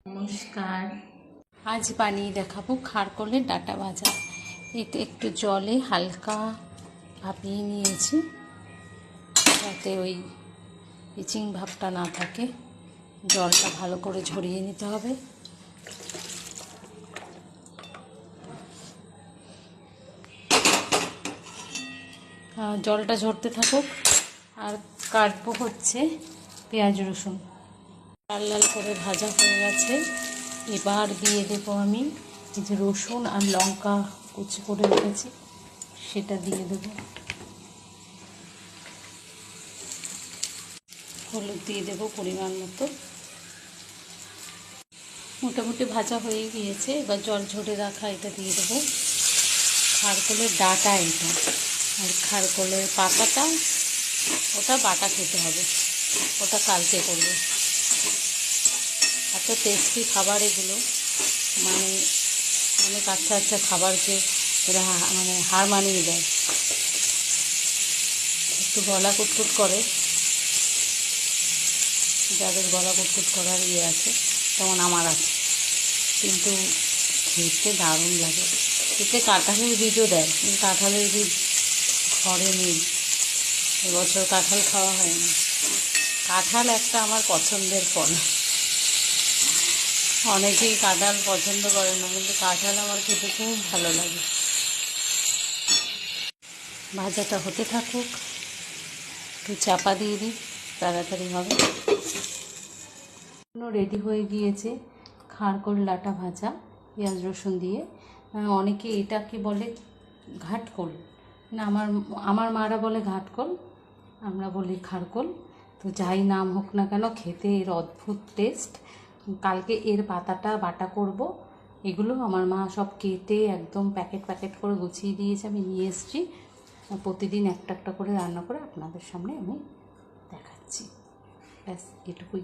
নমস্কার। আজ বানিয়ে দেখাবো খারকোলের ডাঁটা ভাজা। এতে একটু জলে হালকা ভাপিয়ে নিয়েছি যাতে ওই পিচিং ভাবটা না থাকে। জলটা ভালো করে ঝরিয়ে নিতে হবে। জলটা ঝরতে থাকুক। আর কাটবো হচ্ছে পেঁয়াজ রসুন। লাল লাল করে ভাজা হয়ে গেছে। এবার দিয়ে দেবো আমি এই যে রসুন আর লঙ্কা কুচি করে রেখেছি, সেটা দিয়ে দেবো। হলুদ দিয়ে দেবো পরিমাণ মতো। মোটামুটি ভাজা হয়ে গিয়েছে। এবার জল ঝরে রাখা এটা দিয়ে দেবো। খারকোলের ডাঁটা এটা, আর খারকোলের পাতাটা ওটা বাটা খেতে হবে, ওটা কালকে করবো। এত টেস্টি খাবার এগুলো, মানে অনেক আচ্ছা আচ্ছা খাবারকে এরা মানে হার মানিয়ে দেয়। একটু গলা কুটকুট করে, যাদের গলা কুটকুট করার ইয়ে আছে, যেমন আমার আছে, কিন্তু খেতে দারুণ লাগে। এতে কাঁঠালের বীজও দেয়, কিন্তু কাঁঠালের বীজ ঘরে নেই, এবছর কাঁঠাল খাওয়া হয়নি। কাঁঠাল একটা আমার পছন্দের ফল। অনেকেই কাঁঠাল পছন্দ করে না, কিন্তু কাঁঠাল আমার খেতে খুব ভালো লাগে। ভাজাটা হতে থাকুক, একটু চাপা দিয়ে দিই, তাড়াতাড়ি হবে। রেডি হয়ে গিয়েছে খারকোল ডাঁটা ভাজা পেঁয়াজ রসুন দিয়ে। অনেকে এটাকে বলে ঘাটকোল, না আমার মারা বলে ঘাটকোল, আমরা বলি খারকোল। তো যাই নাম হোক না কেন, খেতে এর অদ্ভুত টেস্ট। কালকে এর পাতাটা বাটা করব। এগুলো আমার মা সব কেটে একদম প্যাকেট প্যাকেট করে গুছিয়ে দিয়েছে, আমি নিয়ে এসেছি। প্রতিদিন একটা একটা করে রান্না করে আপনাদের সামনে আমি দেখাচ্ছি। ব্যাস এটুকুই।